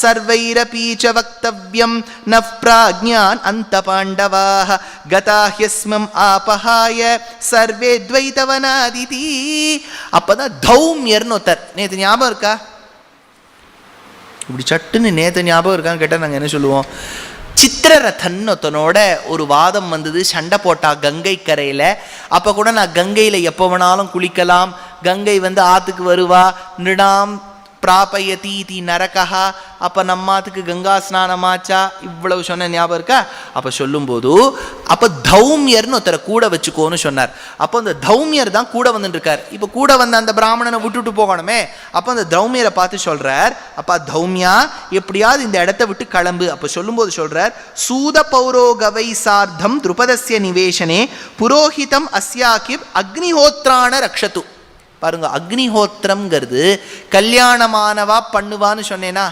सर्वैरपि च वक्तव्यं न प्राज्ञान् अन्तपाण्डवाः गता ह्यस्मम् आपहाय सर्वे द्वैतवनादिति. அப்பதான் தௌமியர்னு ஒருத்தர். நேற்று ஞாபகம் இருக்கா? இப்படி சட்டுன்னு நேற்று ஞாபகம் இருக்கான்னு கேட்டால் நாங்கள் என்ன சொல்லுவோம்? சித்திரரதன் ஒருத்தனோட ஒரு வாதம் வந்தது, சண்டை போட்டா கங்கை கரையில். அப்போ கூட நான் கங்கையில் எப்போ வேணாலும் குளிக்கலாம், கங்கை ஆற்றுக்கு வருவா, நிடாம் பிராபயதி தி நரகா, அப்போ நம்மாத்துக்கு கங்கா ஸ்நானமாச்சா, இவ்வளவு சொன்ன ஞாபகம் இருக்கா? அப்போ சொல்லும்போது அப்போ தௌமியர்னு ஒருத்தரை கூட வச்சுக்கோன்னு சொன்னார். அப்போ அந்த தௌமியர் தான் கூட வந்துட்டுருக்கார். இப்போ கூட வந்த அந்த பிராமணனை விட்டுட்டு போகணுமே. அப்போ அந்த தௌமியரை பார்த்து சொல்கிறார், அப்பா தௌமியா எப்படியாவது இந்த இடத்த விட்டு கிளம்பு. அப்போ சொல்லும்போது சொல்கிறார், சூத பௌரோகவை சார்த்தம் துருபதஸ்ய நிவேசனே புரோஹிதம் அஸ்யாகிப் அக்னிஹோத்ரான ரக்ஷத்து. பாருங்க, அக்னிஹோத்திரம்ங்கிறது கல்யாணமானவா பண்ணுவான்னு சொன்னேன்னா,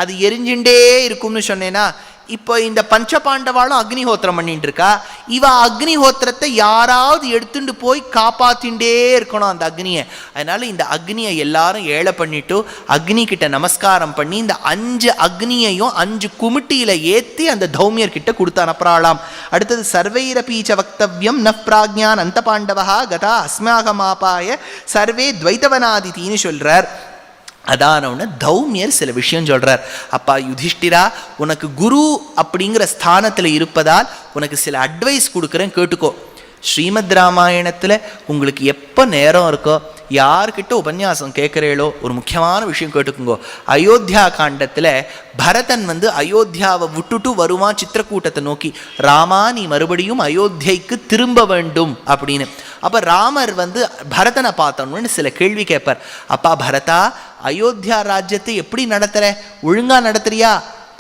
அது எரிஞ்சுட்டே இருக்கும்னு சொன்னேன்னா, இப்போ இந்த பஞ்ச பாண்டவாளும் அக்னிஹோத்திரம் பண்ணிட்டு இருக்கா. இவ அக்னிஹோத்திரத்தை யாராவது எடுத்துட்டு போய் காப்பாத்தின்றே இருக்கணும் அந்த அக்னியை. அதனால இந்த அக்னியை எல்லாரும் ஏழை பண்ணிட்டு அக்னி கிட்ட நமஸ்காரம் பண்ணி இந்த 5 அக்னியையும் 5 குமிட்டியில ஏற்றி அந்த தௌமியர் கிட்ட கொடுத்து அனுப்புறாளாம். அடுத்தது சர்வைரபீச்ச வக்தவ்யம் ந பிராக்ஞான் அந்த பாண்டவா கதா அஸ்மாகமாபாய சர்வே துவைத்தவனாதித்தின்னு சொல்றார். அதானவுன்னு தௌமியர் சில விஷயம் சொல்கிறார். அப்பா யுதிஷ்டிரா, உனக்கு குரு அப்படிங்கிற ஸ்தானத்தில் இருப்பதால் உனக்கு சில அட்வைஸ் கொடுக்குறேன், கேட்டுக்கோ. ஸ்ரீமத் ராமாயணத்தில் உங்களுக்கு எப்போ நேரம் இருக்கோ, யார்கிட்ட உபன்யாசம் கேட்குறீங்களோ, ஒரு முக்கியமான விஷயம் கேட்டுக்குங்கோ. அயோத்தியா காண்டத்தில் பரதன் அயோத்தியாவை விட்டுட்டு வருவான் சித்திரக்கூட்டத்தை நோக்கி, ராமா நீ மறுபடியும் அயோத்தியைக்கு திரும்ப வேண்டும் அப்படின்னு. அப்போ ராமர் பரதனை பார்த்தோன்னு சில கேள்வி கேட்பார். அப்பா பரதா, அயோத்தியா ராஜ்யத்தை எப்படி நடத்துகிற, ஒழுங்கா நடத்துறியா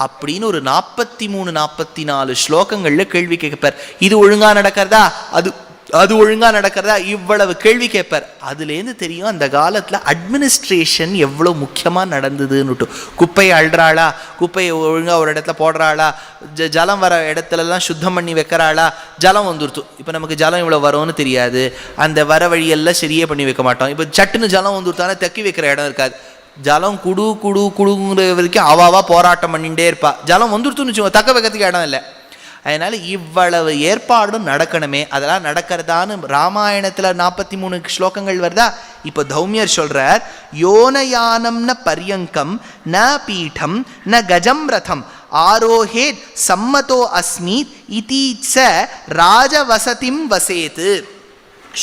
அப்படின்னு ஒரு 43-44 ஸ்லோகங்களில் கேள்வி கேட்பார். இது ஒழுங்கா நடக்கிறதா, அது ஒழுங்கா நடக்கிறதா, இவ்வளவு கேள்வி கேட்பார். அதுலேருந்து தெரியும் அந்த காலத்தில் அட்மினிஸ்ட்ரேஷன் எவ்வளோ முக்கியமாக நடந்ததுன்னுட்டு. குப்பையை அள்ளுறாளா, குப்பையை ஒழுங்காக ஒரு இடத்துல போடுறாளா, ஜலம் வர இடத்துலலாம் சுத்தம் பண்ணி வைக்கிறாளா, ஜலம் வந்துருத்து. இப்போ நமக்கு ஜலம் இவ்வளோ வரும்னு தெரியாது, அந்த வர வழியெல்லாம் சரியே பண்ணி வைக்க மாட்டோம். இப்போ சட்டுன்னு ஜலம் வந்துருத்தானே தக்கி வைக்கிற இடம் இருக்காது. ஜலம் குடுங்குற வரைக்கும் அவாவா போராட்டம் பண்ணிகிட்டே இருப்பா. ஜலம் வந்துருத்துன்னு வச்சுக்கோங்க, தக்க வைக்கிறதுக்கு இடம் இல்லை. அதனால இவ்வளவு ஏற்பாடும் நடக்கணுமே. அதெல்லாம் நடக்கிறதான்னு ராமாயணத்தில் 43 ஸ்லோகங்கள் வருதா. இப்போ தௌமியர் சொல்றார், யோனயானம் ந பர்யங்கம் ந பீடம் ந கஜம் ரதம் ஆரோஹேத் சம்மதோ அஸ்மீத் இதீச்ச ராஜவசதிம் வசேத்து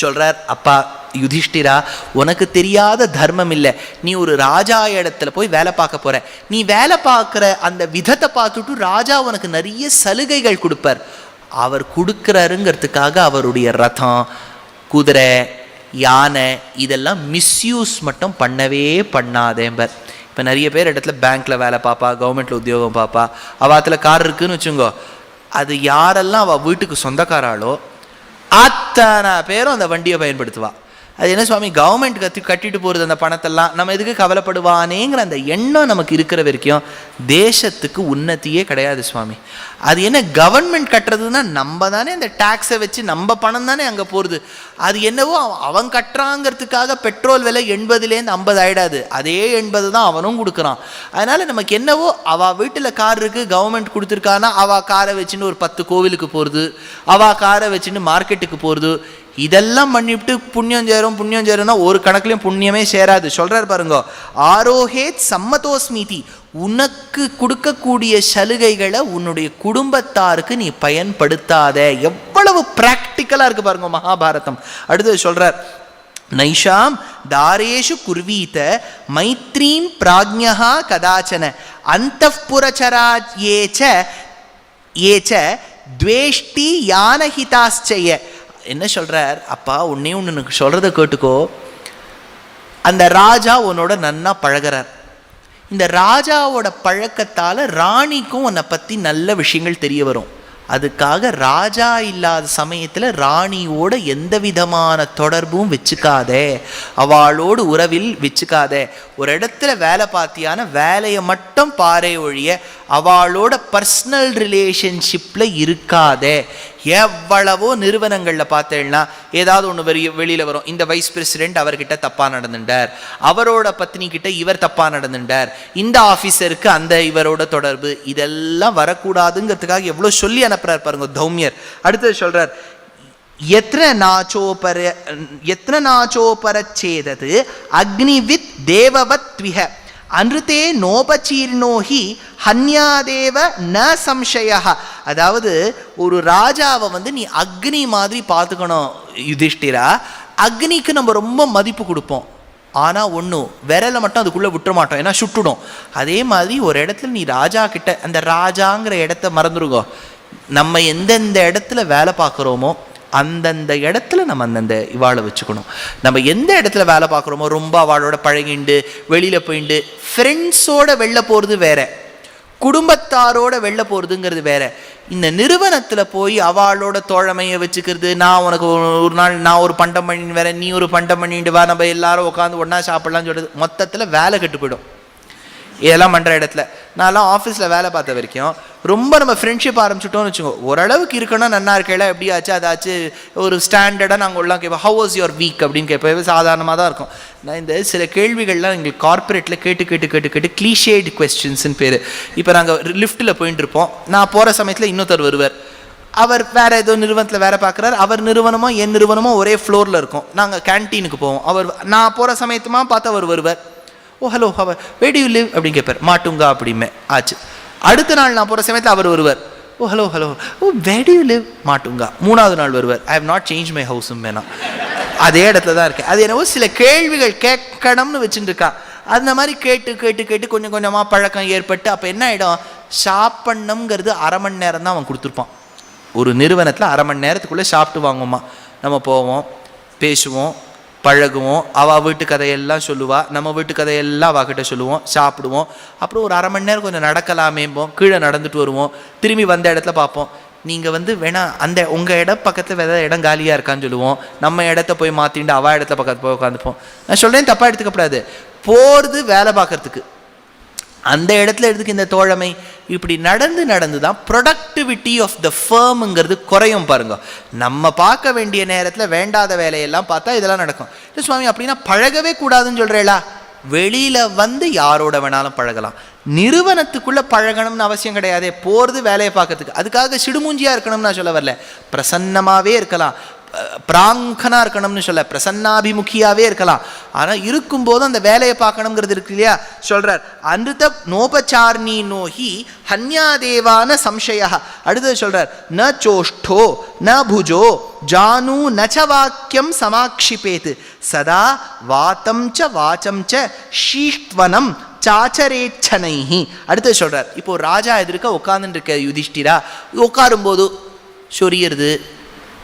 சொல்றார். அப்பா யுதிஷ்டிரா, உனக்கு தெரியாத தர்மம் இல்லை. நீ ஒரு ராஜா இடத்துல போய் வேலை பார்க்க போற. நீ வேலை பார்க்குற அந்த விதத்தை பார்த்துட்டு ராஜா உனக்கு நிறைய சலுகைகள் கொடுப்பார். அவர் கொடுக்குறாருங்கிறதுக்காக அவருடைய ரதம், குதிரை, யானை இதெல்லாம் மிஸ்யூஸ் மட்டும் பண்ணவே பண்ணாதேம்பர். இப்போ நிறைய பேர் இடத்துல பேங்க்கில் வேலை பார்ப்பா, கவர்மெண்ட்டில் உத்தியோகம் பார்ப்பா, அவாத்தில் கார் இருக்குன்னு வச்சுங்கோ. அது யாரெல்லாம் அவள் வீட்டுக்கு சொந்தக்காராளோ அத்தனை பேரும் அந்த வண்டியை பயன்படுத்துவா. அது என்ன சுவாமி, கவர்மெண்ட் கட்டிட்டு போகிறது அந்த பணத்தெல்லாம், நம்ம எதுக்கு கவலைப்படுவானேங்கிற அந்த எண்ணம் நமக்கு இருக்கிற வரைக்கும் தேசத்துக்கு உன்னத்தியே கிடையாது சுவாமி. அது என்ன கவர்மெண்ட் கட்டுறதுன்னா நம்ம தானே அந்த டேக்ஸை வச்சு நம்ம பணம் தானே அங்கே போகிறது. அது என்னவோ அவன் கட்டுறாங்கிறதுக்காக பெட்ரோல் விலை 80லேருந்து 50 ஆகிடாது, அதே 80 தான் அவனும் கொடுக்குறான். அதனால் நமக்கு என்னவோ அவள் வீட்டில் கார் இருக்குது, கவர்மெண்ட் கொடுத்துருக்கானா அவள் காரை வச்சுன்னு ஒரு 10 கோவிலுக்கு போகிறது, அவள் காரை வச்சுன்னு மார்க்கெட்டுக்கு போகிறது, இதெல்லாம் பண்ணிவிட்டு புண்ணியம் சேரும்னா ஒரு கணக்குலையும் புண்ணியமே சேராது. சொல்றாரு பாருங்க, ஆரோஹேத் சம்மதோஸ்மிதி, உனக்கு கொடுக்கக்கூடிய சலுகைகளை உன்னுடைய குடும்பத்தாருக்கு நீ பயன்படுத்தாத. எவ்வளவு பிராக்டிக்கலா இருக்கு பாருங்க மகாபாரதம். அடுத்தது சொல்றார், நைஷாம் தாரேஷு குர்வீத மைத்ரீம் பிராஜ்ஞா கதாச்சன அந்தఃபுரச்சராஜ் ஏச்ச துவேஷ்டி யானஹிதாஸ்சய. என்ன சொல்றார், அப்பா உன்னே ஒன்று சொல்றத கேட்டுக்கோ. அந்த ராஜா உன்னோட நன்னா பழகிறார். இந்த ராஜாவோட பழக்கத்தால் ராணிக்கும் உன்னை பற்றி நல்ல விஷயங்கள் தெரிய வரும். அதுக்காக ராஜா இல்லாத சமயத்தில் ராணியோட எந்த விதமான தொடர்பும் வச்சுக்காதே, அவளோடு உறவில் வச்சுக்காதே. ஒரு இடத்துல வேலை பார்த்தியான வேலையை மட்டும் பாரே ஒழிய அவளோட பர்சனல் ரிலேஷன்ஷிப்பில் இருக்காதே. எவ்வளவோ நிறுவனங்களில் பார்த்தேன்னா ஏதாவது ஒன்று வெளியில் வரும், இந்த வைஸ் பிரசிடென்ட் அவர்கிட்ட தப்பாக நடந்துட்டார், அவரோட பத்னி கிட்ட இவர் தப்பாக நடந்துட்டார், இந்த ஆஃபீஸருக்கு அந்த இவரோட தொடர்பு, இதெல்லாம் வரக்கூடாதுங்கிறதுக்காக எவ்வளோ சொல்லி அனுப்புறாரு பாருங்க தௌமியர். அடுத்தது சொல்றார், எத்ன நாச்சோபரச்சேதது அக்னிவித் தேவவத்விஹ அன்றுதே நோபச்சீர்ணோஹி ஹன்யாதேவ ந சம்சயா. அதாவது ஒரு ராஜாவை நீ அக்னி மாதிரி பார்த்துக்கணும் யுதிஷ்டிரா. அக்னிக்கு நம்ம ரொம்ப மதிப்பு கொடுப்போம், ஆனால் ஒன்றும் விரலை மட்டும் அதுக்குள்ளே விட்டுற மாட்டோம், ஏன்னா சுட்டுடும். அதே மாதிரி ஒரு இடத்துல நீ ராஜா கிட்ட, அந்த ராஜாங்கிற இடத்த மறந்துருங்கோ, நம்ம எந்தெந்த இடத்துல வேலை பார்க்குறோமோ அந்தந்த இடத்துல நம்ம அந்தந்த இவாளை வச்சுக்கணும். நம்ம எந்த இடத்துல வேலை பார்க்குறோமோ ரொம்ப அவளோட பழகிண்டு வெளியில் போயிட்டு ஃப்ரெண்ட்ஸோட வெளில போகிறது வேற, குடும்பத்தாரோட வெளில போகிறதுங்கிறது வேற. இந்த நிறுவனத்தில் போய் அவளோட தோழமையை வச்சுக்கிறது, நான் உனக்கு ஒரு நாள் நான் ஒரு பண்டம் பண்ணின்னு வேற, நீ ஒரு பண்டம் பண்ணிட்டு வா, நம்ம எல்லாரும் உட்காந்து ஒன்றா சாப்பிட்லான்னு சொல்கிறது, மொத்தத்தில் வேலை கெட்டு போயிடும். இதெல்லாம் பண்ணுற இடத்துல நான்லாம் ஆஃபீஸில் வேலை பார்த்த வரைக்கும் ரொம்ப நம்ம ஃப்ரெண்ட்ஷிப் ஆரம்பிச்சுட்டோம்னு வச்சுக்கோ, ஓரளவுக்கு இருக்கணும், நன்னா இருக்கையில எப்படியாச்சு அதாச்சு ஒரு ஸ்டாண்டர்டாக நாங்கள் எல்லாம் கேட்போம், ஹவ் வாஸ் யுவர் வீக் அப்படின்னு கேட்போம், சாதாரணமாக தான் இருக்கும். நான் இந்த சில கேள்விகள்லாம் எங்களுக்கு கார்பரேட்டில் கேட்டு கேட்டு கேட்டு கேட்டு கிளீஷேடு கொஸ்டின்ஸ்ன்னு பேர். இப்போ நாங்கள் லிஃப்ட்டில் போயிட்டு இருப்போம், நான் போகிற சமயத்தில் இன்னொருத்தர் வருவார், அவர் வேறு ஏதோ நிறுவனத்தில் வேலை பார்க்குறாரு, அவர் நிறுவனமோ என் நிறுவனமோ ஒரே ஃப்ளோரில் இருக்கும், நாங்கள் கேன்டீனுக்கு போவோம், அவர் நான் போகிற சமயத்துமா பார்த்து அவர் வருவார், oh hello where do you live அப்படின்னு கேட்பார், மாட்டுங்கா அப்படிமே ஆச்சு. அடுத்த நாள் நான் போகிற சமயத்தில் அவர் வருவார், oh hello oh where do you live Matunga. மூணாவது நாள் வருவார், I have not change my ஹவுஸும் வேணாம், அதே இடத்துல தான் இருக்கேன். அது என்னவோ சில கேள்விகள் கேட்கணும்னு வச்சுட்டு இருக்கா, அந்த மாதிரி கேட்டு கேட்டு கேட்டு கொஞ்சம் கொஞ்சமாக பழக்கம் ஏற்பட்டு அப்போ என்ன ஆகிடும், சாப்பிட்ணுங்கிறது அரை மணி நேரம் தான் அவன் கொடுத்துருப்பான். ஒரு நிறுவனத்தில் அரை மணி நேரத்துக்குள்ளே சாப்பிட்டு வாங்குவோமா, நம்ம போவோம், பேசுவோம், பழகுவோம், அவள் வீட்டு கதையெல்லாம் சொல்லுவாள், நம்ம வீட்டு கதையெல்லாம் அவகிட்ட சொல்லுவோம், சாப்பிடுவோம், அப்புறம் ஒரு அரை மணி நேரம் கொஞ்சம் நடக்கலாமேம்போம், கீழே நடந்துட்டு வருவோம், திரும்பி வந்த இடத்துல பார்ப்போம், நீங்கள் வேணா அந்த உங்கள் இடம் பக்கத்தில் வேறு இடம் காலியாக இருக்கான்னு சொல்லுவோம், நம்ம இடத்த போய் மாற்றிட்டு அவள் இடத்த பக்கத்தில் போய் உட்காந்துப்போம். நான் சொல்கிறேன், தப்பாக எடுத்துக்கப்படாது, போகிறது வேலை பார்க்கறதுக்கு, அந்த இடத்துல எடுத்துக்கு இந்த தோழமை இப்படி நடந்து நடந்து தான் ப்ரொடக்டிவிட்டி ஆஃப் த ஃபர்முங்கிறது குறையும் பாருங்க. நம்ம பார்க்க வேண்டிய நேரத்தில் வேண்டாத வேலையெல்லாம் பார்த்தா இதெல்லாம் நடக்கும். இல்லை சுவாமி அப்படின்னா பழகவே கூடாதுன்னு சொல்கிறேளா, வெளியில் யாரோட வேணாலும் பழகலாம், நிறுவனத்துக்குள்ளே பழகணும்னு அவசியம் கிடையாதே, போகிறது வேலையை பார்க்கறதுக்கு. அதுக்காக சிடுமூஞ்சியாக இருக்கணும்னு நான் சொல்ல வரல, பிரசன்னமாகவே இருக்கலாம், பிராங்கனாக இருக்கணும்னு சொல்ல, பிரசன்னாபிமுகியாகவே இருக்கலாம், ஆனால் இருக்கும்போது அந்த வேலையை பார்க்கணுங்கிறது இருக்கு இல்லையா. சொல்கிறார், அன்றுத நோபச்சார்ணி நோஹி ஹன்யாதேவான சம்சயா. அடுத்தது சொல்கிறார், ந சோஷ்டோ ந புஜோ ஜானு நச்ச வாக்கியம் சமாக்ஷிபேத் சதா வாத்தம் ச வாச்சம் ச ஷீஷ்வனம் சாச்சரேச்சனைஹி. அடுத்தது சொல்கிறார், இப்போ ராஜா எதிர்க்க உட்காந்துட்டு இருக்க யுதிஷ்டிரா, உட்காரும்போது சொரியறது,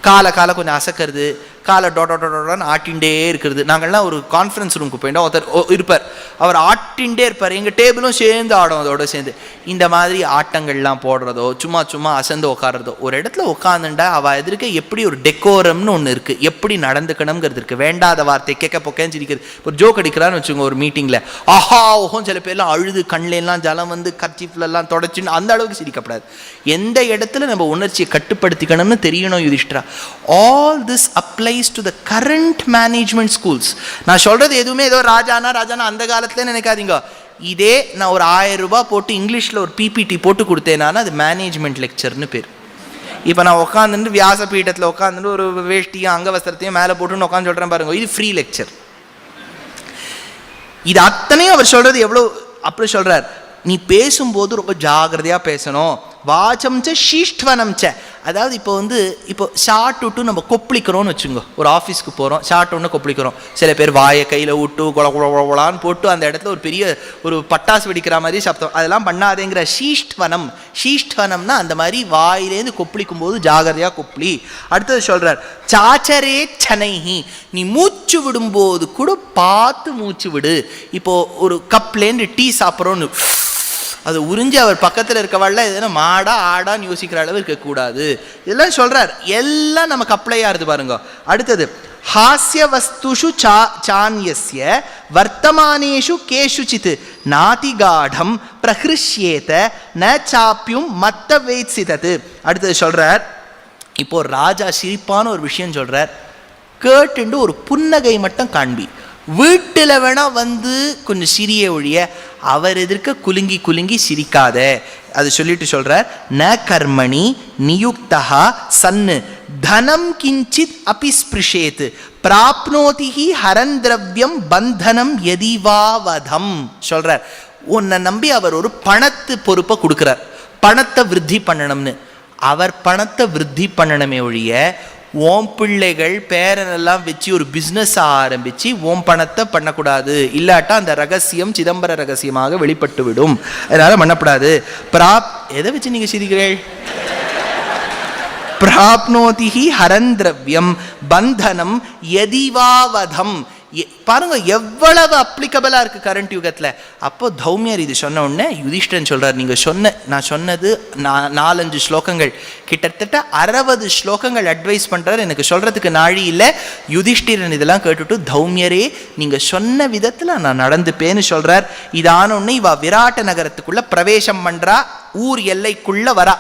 காலை கொஞ்சம் அசக்கிறது, காலை டோட்டோன்னு ஆட்டின்ண்டே இருக்கிறது. நாங்கள்லாம் ஒரு கான்ஃபரன்ஸ் ரூமுக்கு போயிட்டோம், ஒருத்தர் இருப்பார், அவர் ஆட்டின்ண்டே இருப்பார், எங்கள் டேபிளும் சேர்ந்து ஆடும் அதோட சேர்ந்து. இந்த மாதிரி ஆட்டங்கள்லாம் போடுறதோ சும்மா சும்மா அசந்து உட்காடுறதோ, ஒரு இடத்துல உட்காந்துண்டா அவள் எதிர்க்க எப்படி ஒரு டெக்கோரம்னு ஒன்று இருக்குது, எப்படி நடந்துக்கணுங்கிறது இருக்குது. வேண்டாத வார்த்தை கேட்க பொக்கேன்னு சிரிக்கிறது. ஒரு ஜோக் அடிக்கிறான்னு வச்சுக்கோங்க ஒரு மீட்டிங்கில், ஆஹா ஓஹோம், சில பேர்லாம் அழுது கண்ணிலெல்லாம் ஜலம் கர்ச்சீஃப்லாம் தொடச்சின்னு அந்த அளவுக்கு சிரிக்கப்படாது. எந்த இடத்துல நம்ம உணர்ச்சியை கட்டுப்படுத்திக்கணும்னு தெரியணும் Yudhishthira. All this applies to the current management schools. நான் சொல்றது எதுவுமே ஏதோ ராஜானா அந்த காலத்துல நினைக்காதீங்க. இதே நான் ஒரு 1000 ரூபாய் போட்டு இங்கிலீஷ்ல ஒரு பிபிடி போட்டு கொடுத்தேன்னா அது மேனேஜ்மெண்ட் லெக்சர்னு பேர். இப்போ நான் உட்காந்துட்டு வியாசபீடத்தில் உட்காந்துட்டு ஒரு வேஷ்டியும் அங்கவஸ்திரத்தையும் மேலே போட்டுன்னு உட்காந்து சொல்கிறேன் பாருங்க, இது ஃப்ரீ லெக்சர். இது அத்தனையும் அவர் சொல்றது எவ்வளோ அப்படி சொல்றார், நீ பேசும்போது ரொம்ப ஜாகிரதையாக பேசணும். வாச்சம் ச ஷீஷ்வனம் ச, அதாவது இப்போ ஷார்ட் விட்டு நம்ம கொப்பளிக்கிறோன்னு வச்சுங்க, ஒரு ஆஃபீஸ்க்கு போகிறோம், ஷார்ட் ஒன்று கொப்பளிக்கிறோம், சில பேர் வாயை கையில் விட்டு குழகுழான்னு போட்டு அந்த இடத்துல ஒரு பெரிய ஒரு பட்டாசு வெடிக்கிற மாதிரி சப்தம், அதெல்லாம் பண்ணாதேங்கிற. ஷீஷ்வனம்னா அந்த மாதிரி வாயிலேருந்து கொப்பளிக்கும் போது ஜாகிரதையாக கொப்பளி. அடுத்தது சொல்கிறார், சாச்சரே சனைஹி, நீ மூச்சு விடும்போது கூட பார்த்து மூச்சு விடு. இப்போது ஒரு கப்லேருந்து டீ சாப்பிட்றோன்னு அது உறிஞ்சி அவர் பக்கத்தில் இருக்கவாள்ல எதுனா மாடா ஆடான்னு யோசிக்கிற அளவு இருக்கக்கூடாது. இதெல்லாம் சொல்கிறார், எல்லாம் நமக்கு அப்ளை ஆகுது பாருங்க. அடுத்தது, ஹாஸ்ய வஸ்துஷு சான்யஸ்ய வர்த்தமானேஷு கேஷுச்சித் நாதிகாடம் பிரஹ்ருஷ்யேத ந சாப்பியும் மத்த வேத்சிதது. அடுத்தது சொல்கிறார், இப்போ ராஜா சிரிப்பான ஒரு விஷயம் சொல்றார், கேட்டுண்டு ஒரு புன்னகை மட்டும் காண்பி, வீட்டில் வேணா வந்து கொஞ்சம் சிறிய ஒழிய அவர் எதிர்க்க குலுங்கி குலுங்கி சிரிக்காத. அது சொல்லிட்டு சொல்றார், ந கர்மணி நியுக்தா சன்னு தனம் கிஞ்சித் அபிஸ்பிருஷேத் பிராப்னோதிஹி ஹரன் திரவியம் பந்தனம் எதிவாவதம் சொல்றார். உன்னை நம்பி அவர் ஒரு பணத்து பொறுப்பை கொடுக்கிறார், பணத்தை விருத்தி பண்ணணும்னு. அவர் பணத்தை விருத்தி பண்ணணுமே ஒழிய ஓம் பிள்ளைகள் பேரனெல்லாம் வச்சு ஒரு பிஸ்னஸ் ஆரம்பித்து ஓம் பணத்தை பண்ணக்கூடாது. இல்லாட்டா அந்த ரகசியம் சிதம்பர ரகசியமாக வெளிப்பட்டு விடும். அதனால் பண்ணக்கூடாது. எதை வச்சு நீங்கள் சிரிக்கிறீர்கள்? பிராப்னோதிஹி ஹரன் திரவியம் பந்தனம் எதிவாவதம். பாருங்க எவ்வளவு அப்ளிகபிளா இருக்கு கரண்ட் யுகத்துல. அப்போ தௌமியர் இது சொன்ன உடனே யுதிஷ்டன் சொல்றார், நீங்க நான் சொன்னது 4-5 ஸ்லோகங்கள், கிட்டத்தட்ட 60 ஸ்லோகங்கள் அட்வைஸ் பண்றாரு. எனக்கு சொல்றதுக்கு நாழி இல்லை. யுதிஷ்டிரன் இதெல்லாம் கேட்டுட்டு, தௌமியரே நீங்க சொன்ன விதத்துல நான் நடந்துப்பேன்னு சொல்றார். இதான உடனே இவ விராட்ட நகரத்துக்குள்ள பிரவேசம் பண்றா, ஊர் எல்லைக்குள்ள வரா.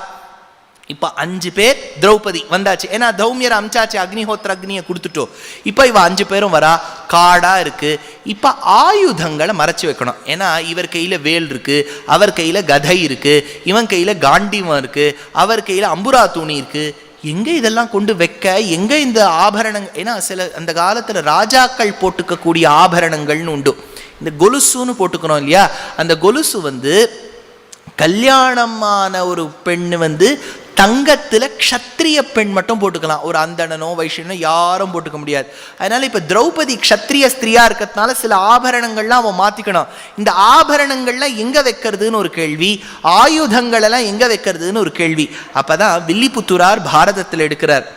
இப்போ 5 பேர் திரௌபதி வந்தாச்சு. ஏன்னா தௌமியர் அமிச்சாச்சு, அக்னிஹோத்திர அக்னியை கொடுத்துட்டோம். இப்போ இவ 5 பேரும் வரா, காடா இருக்கு. இப்போ ஆயுதங்களை மறைச்சு வைக்கணும். ஏன்னா இவர் கையில வேல் இருக்கு, அவர் கையில கதை இருக்கு, இவன் கையில காண்டிவம் இருக்கு, அவர் கையில அம்புரா தூணி இருக்கு. எங்க இதெல்லாம் கொண்டு வைக்க, எங்க இந்த ஆபரணங்கள்? ஏன்னா சில அந்த காலத்துல ராஜாக்கள் போட்டுக்கக்கூடிய ஆபரணங்கள்னு உண்டு. இந்த கொலுசுன்னு போட்டுக்கணும் இல்லையா? அந்த கொலுசு கல்யாணமான ஒரு பெண்ணு தங்கத்தில் க்ஷத்ரிய பெண் மட்டும் போட்டுக்கலாம். ஒரு அந்தணனோ வைஷ்யனோ யாரும் போட்டுக்க முடியாது. அதனால இப்போ திரௌபதி க்ஷத்ரிய ஸ்திரியா இருக்கிறதுனால சில ஆபரணங்கள்லாம் அவன் மாற்றிக்கணும். இந்த ஆபரணங்கள்லாம் எங்கே வைக்கிறதுன்னு ஒரு கேள்வி, ஆயுதங்களெல்லாம் எங்கே வைக்கிறதுன்னு ஒரு கேள்வி. அப்போ தான் வில்லிபுத்தூரார் பாரதத்தில் எடுக்கிறார்.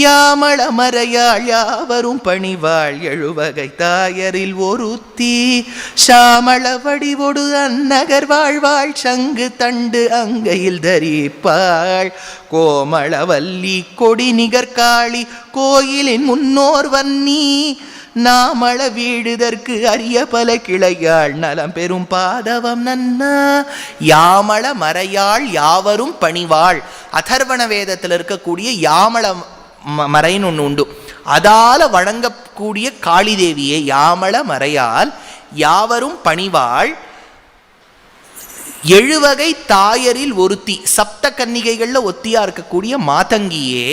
யாமள மறையாள் யாவரும் பணிவாள் எழுவகை தாயரில் ஒருத்தி சாமள வடிவொடு அந்நகர் வாழ்வாள் சங்கு தண்டு அங்கையில் தரிப்பாள் கோமளவல்லி கொடி நிகர்காளி கோயிலின் முன்னோர் வன்னி நாமள வீடுதற்கு அரிய பல கிளையாள் நலம் பெரும் பாதவம் நன்னா. யாமள மறையாள் யாவரும் பணிவாள், அதர்வண வேதத்தில் இருக்கக்கூடிய யாமள மறைன்னு ஒன்று உண்டு. அதால வணங்கக்கூடிய காளி தேவியே யாமள மறையால் யாவரும் பணிவாள் எழுவகை தாயரில் ஒருத்தி, சப்த கன்னிகைகள்ல ஒத்தியா இருக்கக்கூடிய மாதங்கியே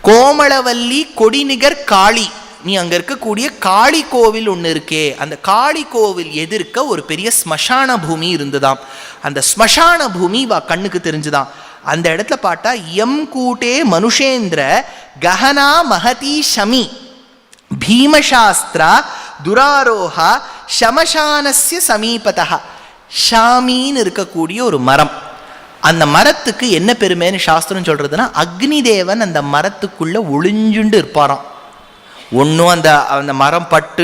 கோமளவல்லி கொடிநிகர் காளி. நீ அங்க இருக்கக்கூடிய காளி கோவில் ஒன்று இருக்கே, அந்த காளி கோவில் எதிர்க்க ஒரு பெரிய ஸ்மசான பூமி இருந்துதாம். அந்த ஸ்மசான பூமி கண்ணுக்கு தெரிஞ்சுதான். அந்த இடத்துல பார்த்தா எம் கூட்டே மனுஷேந்திர கஹனா மகதி ஷமி பீமசாஸ்திரா துராரோஹா ஷமசானஸ்ய சமீபதா. ஷாமின்னு இருக்கக்கூடிய ஒரு மரம். அந்த மரத்துக்கு என்ன பெருமைன்னு சாஸ்திரம் சொல்றதுன்னா, அக்னி தேவன் அந்த மரத்துக்குள்ள ஒளிஞ்சுண்டு இருப்பாராம். ஒன்றும் அந்த மரம் பட்டு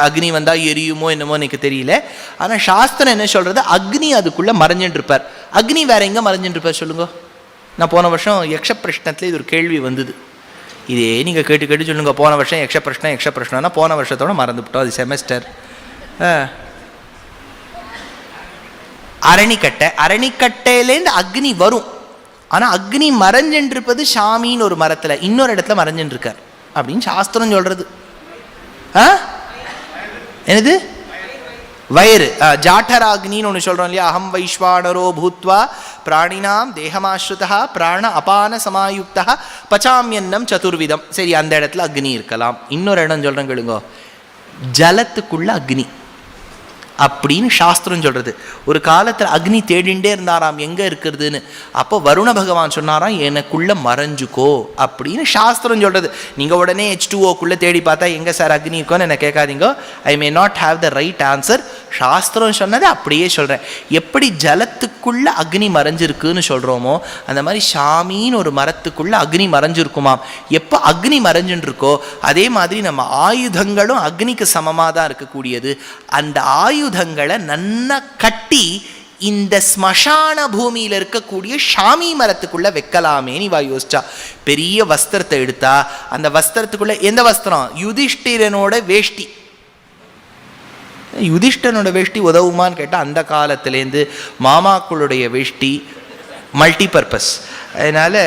அக்னி வந்தால் எரியுமோ என்னமோ எனக்கு தெரியல. ஆனால் சாஸ்திரம் என்ன சொல்கிறது, அக்னி அதுக்குள்ளே மறைஞ்சுட்டு இருப்பார். அக்னி வேற எங்கே மறைஞ்சுட்டு இருப்பார் சொல்லுங்க? நான் போன வருஷம் யக்ஷ பிரஷ்னத்தில் இது ஒரு கேள்வி வந்தது. இதே நீங்கள் கேட்டு சொல்லுங்க. போன வருஷம் யக்ஷ பிரஷ்னம்னா போன வருஷத்தோட மறந்துவிட்டோம், அது செமஸ்டர். அரணிக்கட்டையிலேருந்து அக்னி வரும். ஆனால் அக்னி மறைஞ்சுட்டு இருப்பது ஷாமின்னு ஒரு மரத்தில், இன்னொரு இடத்துல மறைஞ்சுட்டு இருக்கார் அப்படின்னு சாஸ்திரம் சொல்றது. என்னது வயிறு? ஜாட்டராக்னின்னு ஒன்று சொல்றோம் இல்லையா? அகம் வைஸ்வானரோ பூத்வா பிராணினாம் தேகமாஸ்ருதா பிராண அபான சமாயுக்தா பச்சாமியன்னம் சதுர்விதம். சரி, அந்த இடத்துல அக்னி இருக்கலாம். இன்னொரு இடம் சொல்றேன் கேளுங்க, ஜலத்துக்குள்ள அக்னி அப்படின்னு சாஸ்திரம் சொல்றது. ஒரு காலத்தில் அக்னி தேடிண்டே இருந்தாராம் எங்க இருக்கிறதுன்னு. அப்போ வருண பகவான் சொன்னாராம், எனக்குள்ள மறைஞ்சுக்கோ அப்படின்னு சாஸ்திரம் சொல்றது. நீங்க உடனே H2O தேடி பார்த்தா எங்க சார் அக்னி இருக்கோன்னு என்ன கேட்காதீங்க. I may not have the right answer. சாஸ்திரம் சொன்னதை அப்படியே சொல்றேன். எப்படி ஜலத்துக்குள்ள அக்னி மறைஞ்சிருக்குன்னு சொல்றோமோ, அந்த மாதிரி ஷாமின்னு ஒரு மரத்துக்குள்ள அக்னி மறைஞ்சிருக்குமாம். எப்போ அக்னி மறைஞ்சுட்டு இருக்கோ அதே மாதிரி நம்ம ஆயுதங்களும் அக்னிக்கு சமமாக தான் இருக்கக்கூடியது. அந்த ஆயுதங்களை நன்னா கட்டி இந்த ஸ்மசான பூமியில் இருக்கக்கூடிய ஷாமி மரத்துக்குள்ள வைக்கலாமேன்னு இவா யோசிச்சா. பெரிய வஸ்திரத்தை எடுத்தா, அந்த வஸ்திரத்துக்குள்ள எந்த வஸ்திரம்? யுதிஷ்டிரனோட வேஷ்டி. யுதிஷ்டனோட வேஷ்டி உதவுமான்னு கேட்டால் அந்த காலத்துலேருந்து மாமாக்களுடைய வேஷ்டி மல்டிபர்பஸ். அதனால்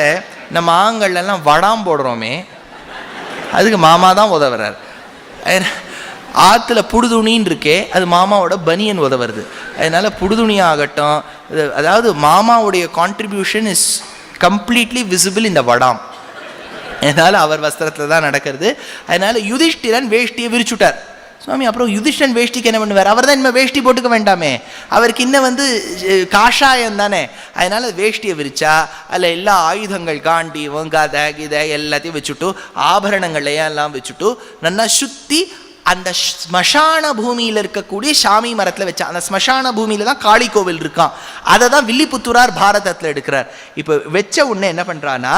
நம்ம ஆங்கள்லாம் வடாம் போடுறோமே, அதுக்கு மாமா தான் உதவுறார். ஆற்றுல புடுதுணின்னு இருக்கே, அது மாமாவோட பனியன் உதவுறது. அதனால் புடுதுணி ஆகட்டும், அதாவது மாமாவுடைய கான்ட்ரிபியூஷன் இஸ் கம்ப்ளீட்லி விசிபிள் இந்த வடாம். அதனால் அவர் வஸ்திரத்தில் தான் நடக்கிறது. அதனால் யுதிஷ்டிரன் வேஷ்டியை விரிச்சுட்டார். சுவாமி அப்புறம் யுதிஷ்டன் வேஷ்டிக்கு என்ன பண்ணுவார்? அவர் தான் இனிமேல் வேஷ்டி போட்டுக்க வேண்டாமே, அவருக்கு இன்னும் காஷாயம் தானே. அதனால் வேஷ்டியை விரிச்சா அதில் எல்லா ஆயுதங்கள், காண்டி கதை கிதை எல்லாத்தையும் வச்சுட்டு, ஆபரணங்களையெல்லாம் வச்சுட்டு நல்லா சுற்றி அந்த ஸ்மசான பூமியில் இருக்கக்கூடிய சாமி மரத்தில் வச்சா. அந்த ஸ்மசான பூமியில் தான் காளி கோவில் இருக்கான். அதை தான் வில்லிபுத்தூரார் பாரதத்தில் எடுக்கிறார். இப்போ வச்ச உடனே என்ன பண்ணுறான்னா,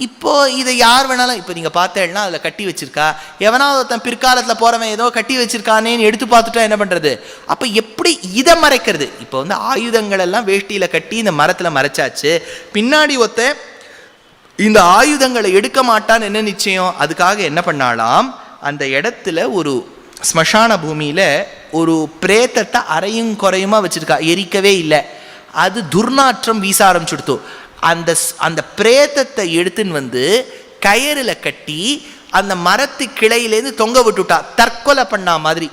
இப்போது இதை யார் வேணாலும், இப்போ நீங்கள் பார்த்தேன்னா அதில் கட்டி வச்சிருக்கா, எவனாவது ஒருத்தன் பிற்காலத்தில் போகிறவன் ஏதோ கட்டி வச்சிருக்கானேன்னு எடுத்து பார்த்துட்டா என்ன பண்ணுறது? அப்போ எப்படி இதை மறைக்கிறது? இப்போ ஆயுதங்கள் எல்லாம் வேஷ்டியில் கட்டி இந்த மரத்தில் மறைச்சாச்சு, பின்னாடி ஒருத்த இந்த ஆயுதங்களை எடுக்க மாட்டான்னு என்ன நிச்சயம்? அதுக்காக என்ன பண்ணாலாம், அந்த இடத்துல ஒரு ஸ்மசான பூமியில் ஒரு பிரேத்தத்தை அரையும் குறையுமா வச்சுருக்கா, எரிக்கவே இல்லை. அது துர்நாற்றம் வீச ஆரம்பிச்சுடுத்து. அந்த பிரேத்தத்தை எடுத்துன்னு கயிறில் கட்டி அந்த மரத்து கிளையிலேருந்து தொங்க விட்டுட்டா, தற்கொலை பண்ணா மாதிரி.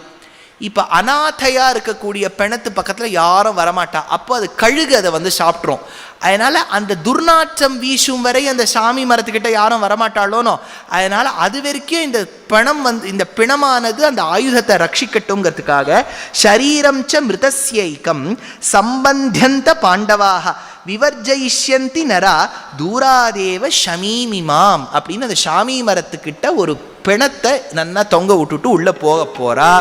இப்போ அநாதையாக இருக்கக்கூடிய பிணத்து பக்கத்தில் யாரும் வரமாட்டா. அப்போ அது கழுகு அதை சாப்பிட்றோம். அதனால் அந்த துர்நாற்றம் வீசும் வரை அந்த சாமி மரத்துக்கிட்ட யாரும் வரமாட்டாளோனோ, அதனால் அது வரைக்கும் இந்த பிணம் இந்த பிணமானது அந்த ஆயுதத்தை ரட்சிக்கட்டுங்கிறதுக்காக ஷரீரம் ச மிருதஸ்யைகம் சம்பந்தியந்த பாண்டவாக விவர்ஜயிஷ்யந்தி நரா தூராதேவ ஷமீமிமாம் அப்படின்னு அந்த சாமி மரத்துக்கிட்ட ஒரு பிணத்தை நல்லா தொங்க விட்டுட்டு உள்ளே போக போகிறா.